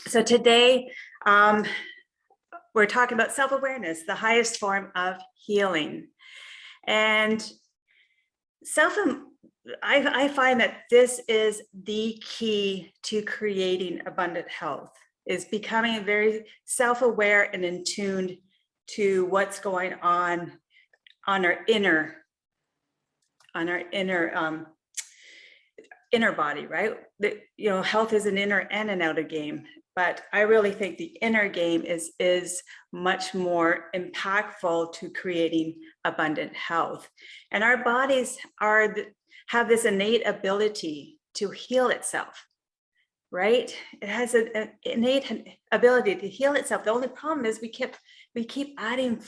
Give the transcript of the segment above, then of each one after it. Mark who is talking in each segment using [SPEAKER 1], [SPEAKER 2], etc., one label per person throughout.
[SPEAKER 1] So today, we're talking about self-awareness, the highest form of healing. And I find that this is the key to creating abundant health, is becoming very self-aware and in tune to what's going on our inner body, right? Health is an inner and an outer game, but I really think the inner game is much more impactful to creating abundant health. And our bodies have this innate ability to heal itself, right? It has an innate ability to heal itself. The only problem is we keep adding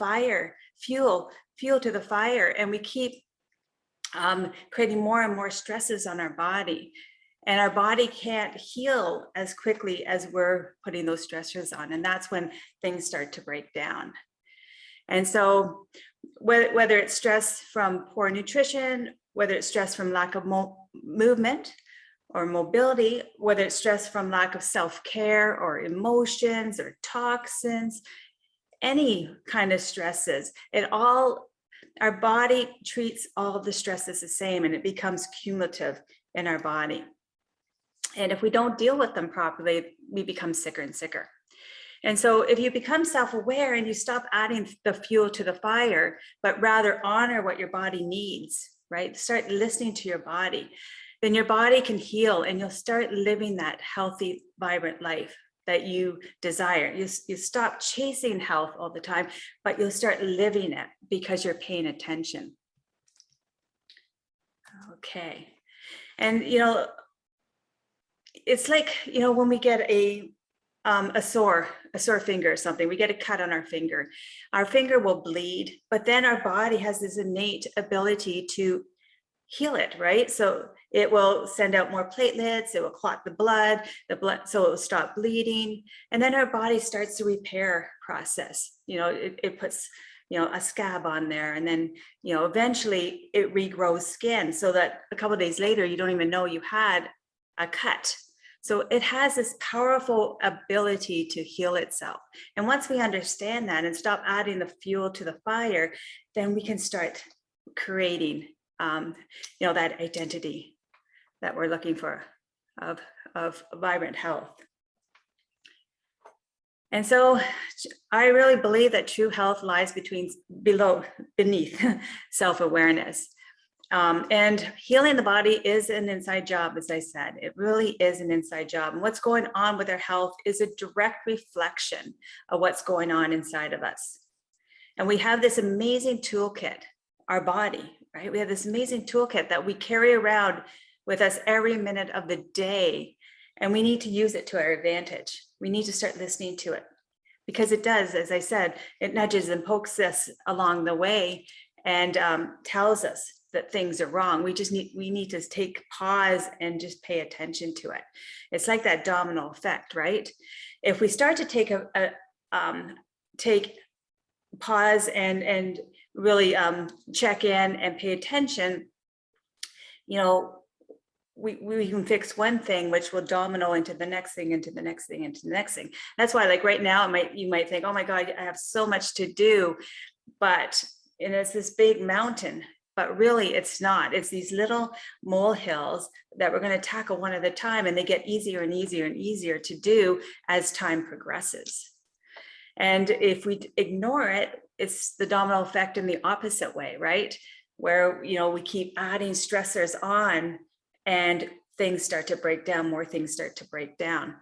[SPEAKER 1] fuel to the fire, and we keep creating more and more stresses on our body, and our body can't heal as quickly as we're putting those stressors on, and that's when things start to break down. And so whether it's stress from poor nutrition, whether it's stress from lack of movement or mobility, whether it's stress from lack of self-care or emotions or toxins, any kind of stresses, our body treats all of the stresses the same, and it becomes cumulative in our body. And if we don't deal with them properly, we become sicker and sicker. And so if you become self-aware and you stop adding the fuel to the fire, but rather honor what your body needs, right? Start listening to your body, then your body can heal, and you'll start living that healthy, vibrant life that you desire. You stop chasing health all the time, but you'll start living it because you're paying attention. Okay. And, it's like, when we get a sore finger or something, we get a cut on our finger will bleed, but then our body has this innate ability to heal it, right? So it will send out more platelets, it will clot the blood, so it will stop bleeding. And then our body starts the repair process. It puts, a scab on there, and then, eventually it regrows skin so that a couple of days later, you don't even know you had a cut. So it has this powerful ability to heal itself. And once we understand that and stop adding the fuel to the fire, then we can start creating that identity that we're looking for of vibrant health. And so I really believe that true health lies beneath self-awareness. And healing the body is an inside job, as I said. It really is an inside job. And what's going on with our health is a direct reflection of what's going on inside of us. And we have this amazing toolkit, our body, right? We have this amazing toolkit that we carry around with us every minute of the day, and we need to use it to our advantage. We need to start listening to it, because it does, as I said, it nudges and pokes us along the way and tells us that things are wrong. We need to take pause and just pay attention to it. It's like that domino effect, right? If we start to take pause and really check in and pay attention, we can fix one thing, which will domino into the next thing, into the next thing, into the next thing. That's why, like right now, you might think, oh my God, I have so much to do, and it's this big mountain, but really it's not. It's these little molehills that we're going to tackle one at a time, and they get easier and easier and easier to do as time progresses. And if we ignore it, it's the domino effect in the opposite way, right? Where, we keep adding stressors on, and things start to break down, more things start to break down.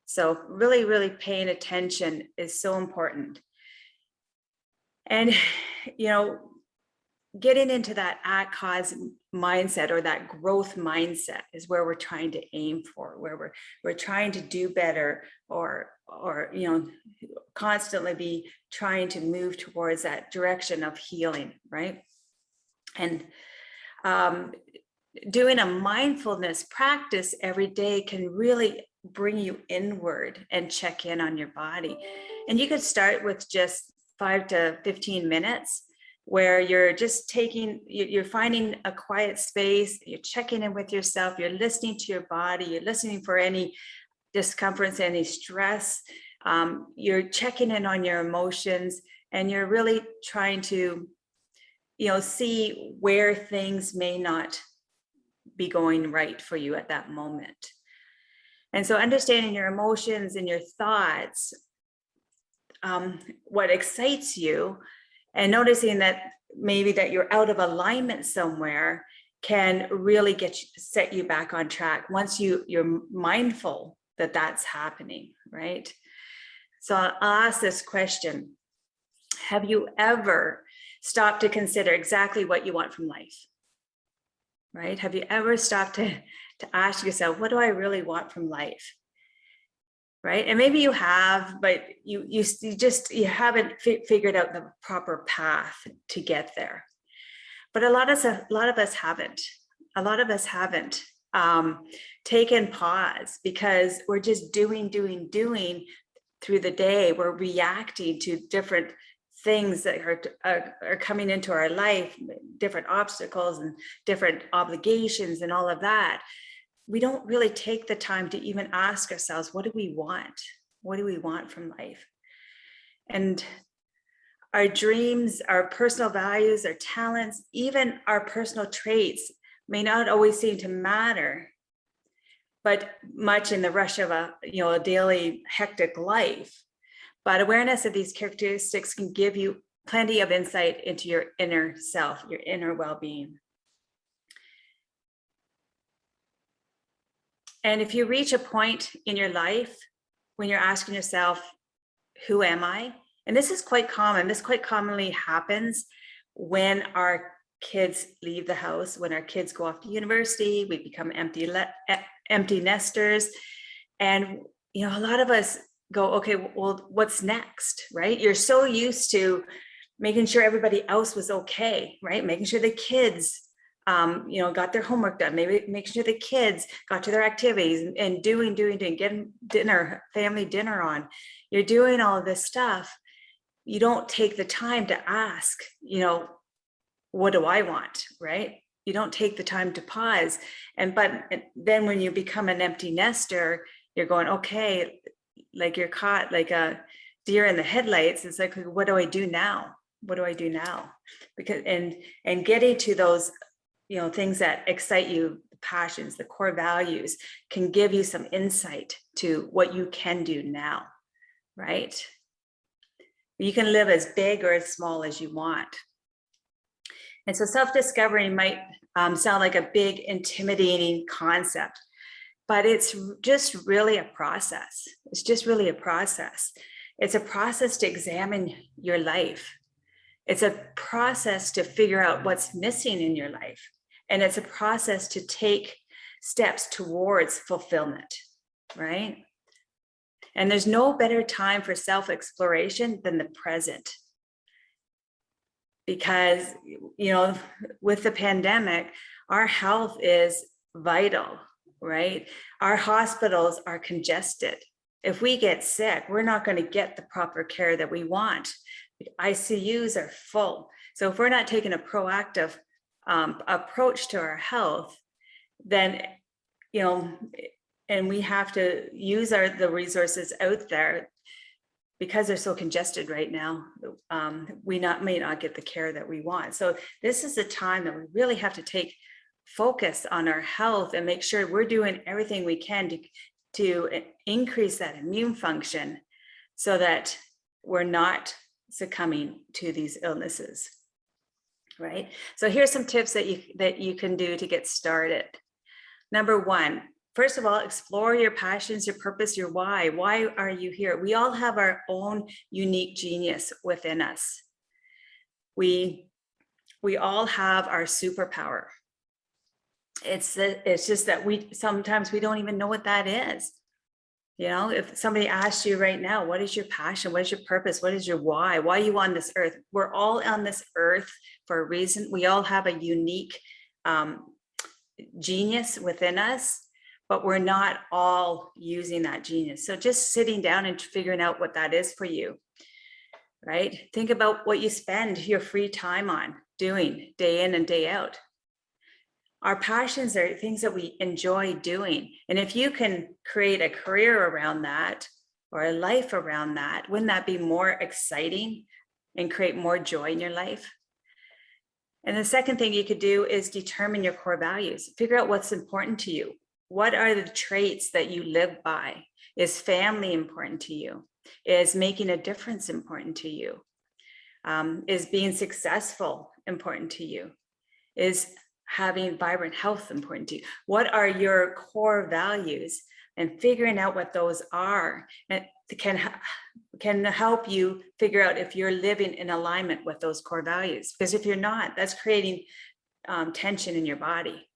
[SPEAKER 1] So really, really paying attention is so important. And, getting into that at-cause mindset, or that growth mindset, is where we're trying to aim for, where we're trying to do better, or constantly be trying to move towards that direction of healing, right? And doing a mindfulness practice every day can really bring you inward and check in on your body. And you could start with just 5 to 15 minutes where you're just you're finding a quiet space, you're checking in with yourself, you're listening to your body, you're listening for any discomforts, any stress. You're checking in on your emotions, and you're really trying to, see where things may not be going right for you at that moment. And so understanding your emotions and your thoughts, what excites you, and noticing that maybe that you're out of alignment somewhere can really set you back on track once you're mindful that that's happening, right? So I'll ask this question. Have you ever stopped to consider exactly what you want from life? Right? Have you ever stopped to ask yourself, what do I really want from life? Right? And maybe you have, but you haven't figured out the proper path to get there. But a lot of us haven't. A lot of us haven't taken pause, because we're just doing through the day. We're reacting to different things that are coming into our life, different obstacles and different obligations and all of that. We don't really take the time to even ask ourselves, what do we want? What do we want from life? And our dreams, our personal values, our talents, even our personal traits may not always seem to matter, but much in the rush of a daily hectic life. But awareness of these characteristics can give you plenty of insight into your inner self, your inner well-being. And if you reach a point in your life when you're asking yourself, who am I? And this is quite common. This quite commonly happens when our kids leave the house, when our kids go off to university, we become empty nesters. And, a lot of us go, okay, well, what's next, right? You're so used to making sure everybody else was okay, right? Making sure the kids got their homework done, maybe making sure the kids got to their activities and doing, getting family dinner on. You're doing all of this stuff. You don't take the time to ask, what do I want, right? You don't take the time to pause. But then when you become an empty nester, you're going, okay, like you're caught like a deer in the headlights. It's like, what do I do now? What do I do now? Because and getting to those things that excite you, the passions, the core values, can give you some insight to what you can do now, right? You can live as big or as small as you want. And so self-discovery might sound like a big, intimidating concept, but it's just really a process. It's just really a process. It's a process to examine your life. It's a process to figure out what's missing in your life. And it's a process to take steps towards fulfillment, right? And there's no better time for self-exploration than the present. Because, with the pandemic, our health is vital, right? Our hospitals are congested. If we get sick, we're not going to get the proper care that we want. ICUs are full. So if we're not taking a proactive approach to our health, then, and we have to use the resources out there, because they're so congested right now, we may not get the care that we want. So this is a time that we really have to take focus on our health and make sure we're doing everything we can to increase that immune function, so that we're not succumbing to these illnesses, right? So here's some tips that you can do to get started. Number one, first of all, explore your passions, your purpose, your why. Why are you here? We all have our own unique genius within us. We all have our superpower. It's just that sometimes we don't even know what that is. If somebody asked you right now, what is your passion? What is your purpose? What is your why? Why are you on this earth? We're all on this earth for a reason. We all have a unique genius within us, but we're not all using that genius. So just sitting down and figuring out what that is for you, right? Think about what you spend your free time on doing day in and day out. Our passions are things that we enjoy doing. And if you can create a career around that or a life around that, wouldn't that be more exciting and create more joy in your life? And the second thing you could do is determine your core values. Figure out what's important to you. What are the traits that you live by? Is family important to you? Is making a difference important to you? Is being successful important to you? Is having vibrant health important to you? What are your core values? And figuring out what those are and can help you figure out if you're living in alignment with those core values. Because if you're not, that's creating tension in your body.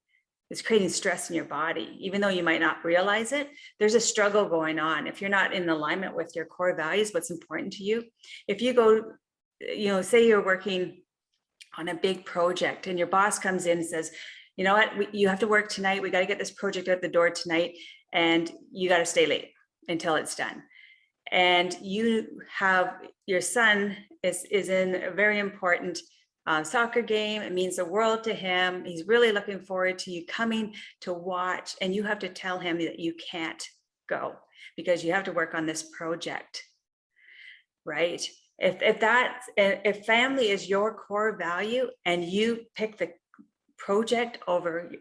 [SPEAKER 1] It's creating stress in your body. Even though you might not realize it, there's a struggle going on. If you're not in alignment with your core values, what's important to you, if you go, say you're working on a big project and your boss comes in and says, you know what, you have to work tonight. We got to get this project out the door tonight and you got to stay late until it's done. And you have your son is in a very important soccer game. It means the world to him. He's really looking forward to you coming to watch, and you have to tell him that you can't go because you have to work on this project, right? If family is your core value and you pick the project over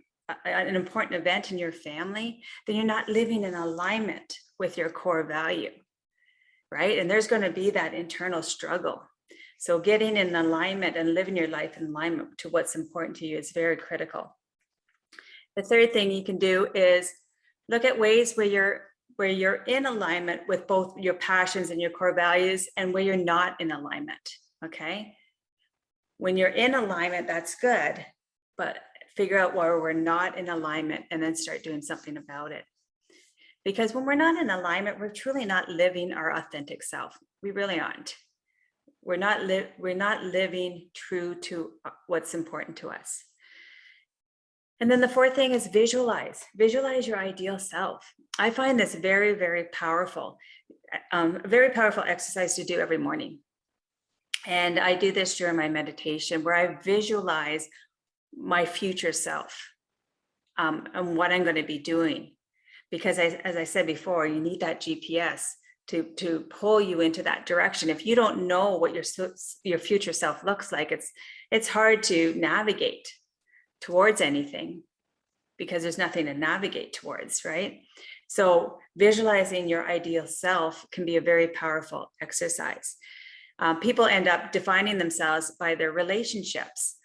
[SPEAKER 1] an important event in your family, then you're not living in alignment with your core value, right? And there's going to be that internal struggle. So getting in alignment and living your life in alignment to what's important to you is very critical. The third thing you can do is look at ways where you're in alignment with both your passions and your core values and where you're not in alignment, okay? When you're in alignment, that's good, but figure out where we're not in alignment and then start doing something about it. Because when we're not in alignment, we're truly not living our authentic self. We really aren't. We're not living true to what's important to us. And then the fourth thing is visualize your ideal self. I find this very, very powerful, very powerful exercise to do every morning. And I do this during my meditation where I visualize my future self and what I'm going to be doing. Because as I said before, you need that GPS to pull you into that direction. If you don't know what your future self looks like, it's hard to navigate towards anything because there's nothing to navigate towards, right? So visualizing your ideal self can be a very powerful exercise. People end up defining themselves by their relationships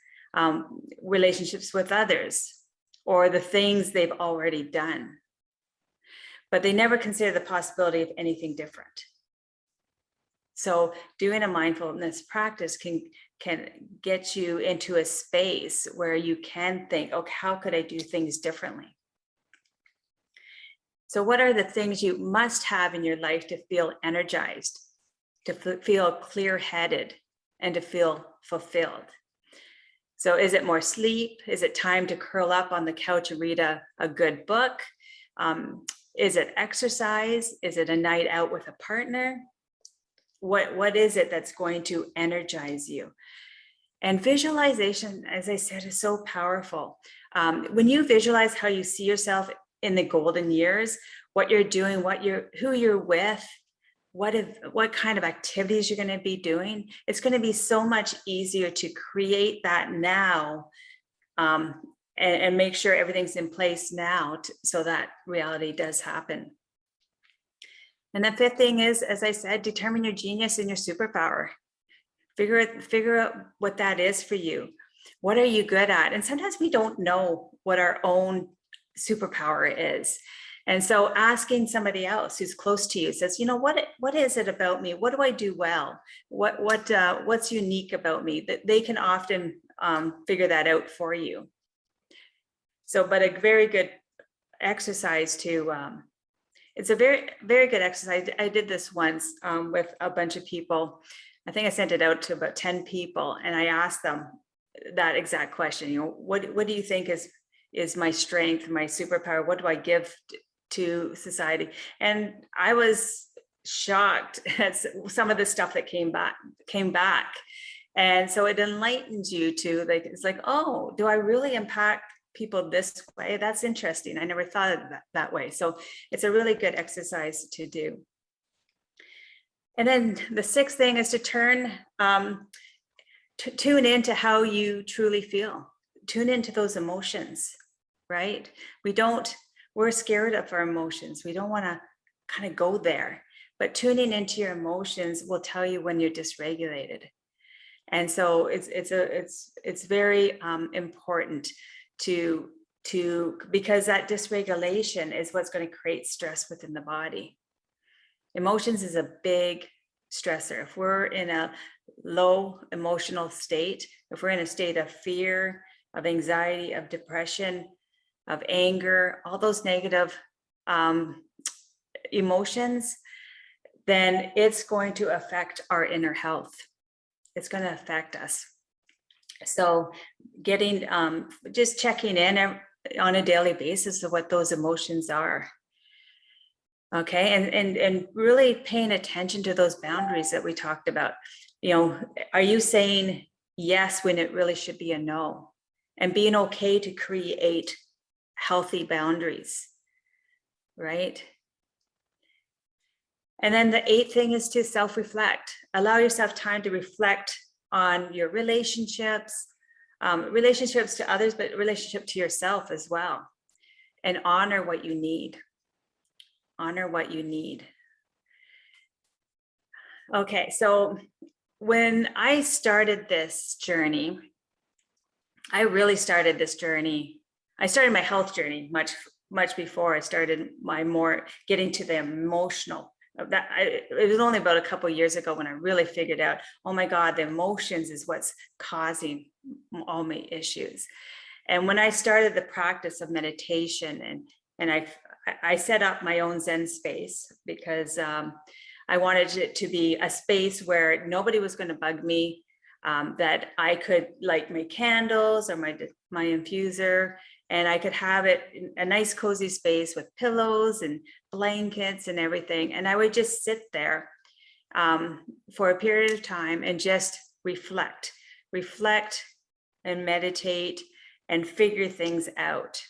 [SPEAKER 1] with others, or the things they've already done. But they never consider the possibility of anything different. So doing a mindfulness practice can get you into a space where you can think, okay, how could I do things differently? So what are the things you must have in your life to feel energized, to feel clear-headed, and to feel fulfilled? So is it more sleep? Is it time to curl up on the couch and read a good book? Is it exercise? Is it a night out with a partner? What is it that's going to energize you? And visualization, as I said, is so powerful. When you visualize how you see yourself in the golden years, what you're doing, who you're with, what kind of activities you're going to be doing, it's going to be so much easier to create that now and make sure everything's in place now so that reality does happen. And the fifth thing is, as I said, determine your genius and your superpower. Figure out what that is for you. What are you good at? And sometimes we don't know what our own superpower is. And so asking somebody else who's close to you says, what is it about me? What do I do well? What's unique about me? That they can often figure that out for you. So, but a very good exercise it's a very, very good exercise. I did this once with a bunch of people. I think I sent it out to about 10 people, and I asked them that exact question. What do you think is my strength, my superpower? What do I give to society? And I was shocked at some of the stuff that came back. And so it enlightens you to it's like, oh, do I really impact people this way. That's interesting. I never thought of that way. So it's a really good exercise to do. And then the sixth thing is to tune into how you truly feel. Tune into those emotions, right? We're scared of our emotions. We don't want to kind of go there, but tuning into your emotions will tell you when you're dysregulated. And so it's very important because that dysregulation is what's going to create stress within the body. Emotions is a big stressor. If we're in a low emotional state, if we're in a state of fear, of anxiety, of depression, of anger, all those negative emotions, then it's going to affect our inner health. It's going to affect us. So getting, just checking in on a daily basis of what those emotions are. Okay, and really paying attention to those boundaries that we talked about. Are you saying yes when it really should be a no? And being okay to create healthy boundaries, right? And then the eighth thing is to self-reflect. Allow yourself time to reflect on your relationships to others, but relationship to yourself as well. And honor what you need. Honor what you need. Okay, so when I started this journey, I started my health journey much before I started my more getting to the emotional. It was only about a couple of years ago when I really figured out, oh my God, the emotions is what's causing all my issues. And when I started the practice of meditation and I set up my own Zen space because I wanted it to be a space where nobody was going to bug me, that I could light my candles or my infuser, and I could have it in a nice cozy space with pillows and blankets and everything. And I would just sit there for a period of time and just reflect and meditate and figure things out.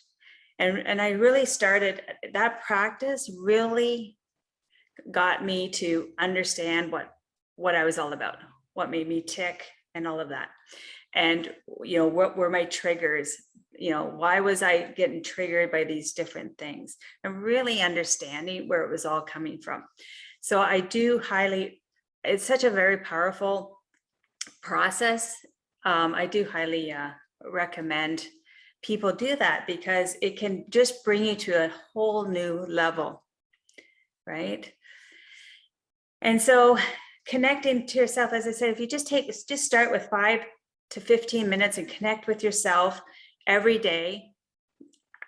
[SPEAKER 1] And I really started, that practice really got me to understand what I was all about, what made me tick and all of that. And, what were my triggers? Why was I getting triggered by these different things? And really understanding where it was all coming from. So I do it's such a very powerful process. I do highly recommend people do that because it can just bring you to a whole new level, right? And so connecting to yourself, as I said, if you just start with 5 to 15 minutes and connect with yourself every day.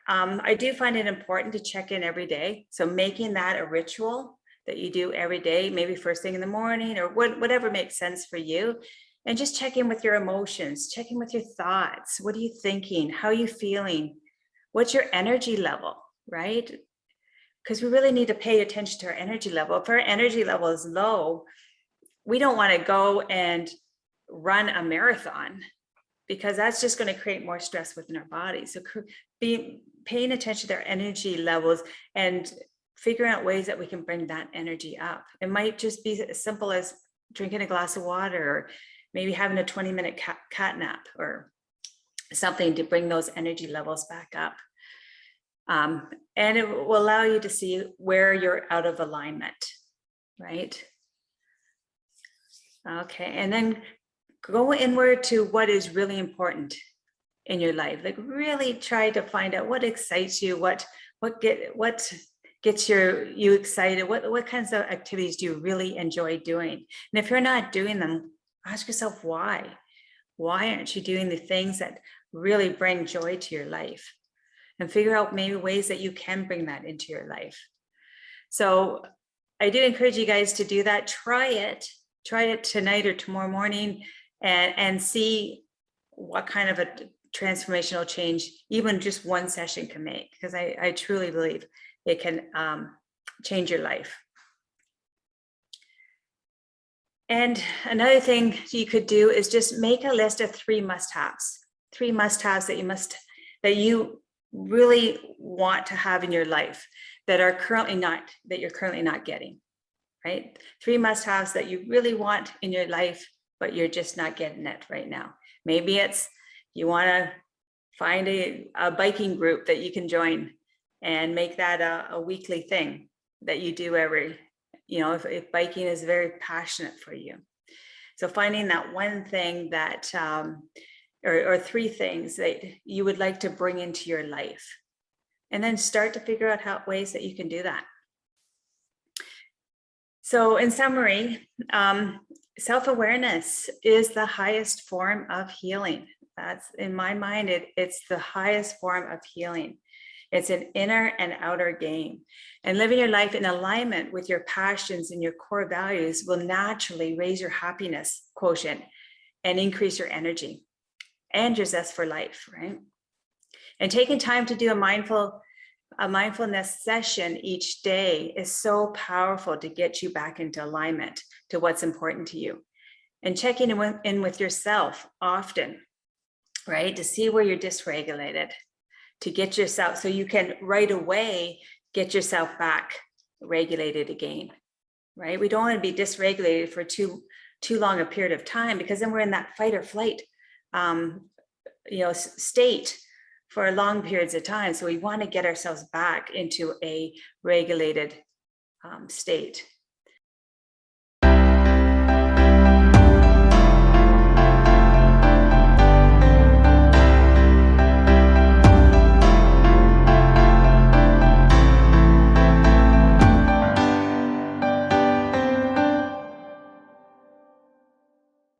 [SPEAKER 1] I do find it important to check in every day. So making that a ritual that you do every day, maybe first thing in the morning or whatever makes sense for you. And just check in with your emotions, check in with your thoughts. What are you thinking? How are you feeling? What's your energy level, right? Because we really need to pay attention to our energy level. If our energy level is low, we don't want to go and run a marathon because that's just going to create more stress within our body. So paying attention to our energy levels and figuring out ways that we can bring that energy up. It might just be as simple as drinking a glass of water or maybe having a 20-minute cat nap or something to bring those energy levels back up. And it will allow you to see where you're out of alignment, right? Okay, and then go inward to what is really important in your life. Like really try to find out what excites you, what gets you excited, what kinds of activities do you really enjoy doing? And if you're not doing them, ask yourself why. Why aren't you doing the things that really bring joy to your life? And figure out maybe ways that you can bring that into your life. So I do encourage you guys to do that. Try it tonight or tomorrow morning and see what kind of a transformational change even just one session can make, because I truly believe it can change your life. And another thing you could do is just make a list of 3 must-haves that you must that you really want to have in your life that you're currently not getting, right? 3 must-haves that you really want in your life, but you're just not getting it right now. Maybe it's you want to find a biking group that you can join and make that a weekly thing that you do every, if biking is very passionate for you. So finding that one thing that, or 3 things that you would like to bring into your life, and then start to figure out ways that you can do that. So in summary, self-awareness is the highest form of healing. That's, in my mind, it's the highest form of healing. It's an inner and outer game. And living your life in alignment with your passions and your core values will naturally raise your happiness quotient and increase your energy and your zest for life, right? And taking time to do a mindfulness session each day is so powerful to get you back into alignment to what's important to you. And checking in with yourself often, right? To see where you're dysregulated, to get yourself, so you can right away get yourself back regulated again, right? We don't want to be dysregulated for too long a period of time, because then we're in that fight or flight, state for long periods of time. So we want to get ourselves back into a regulated state.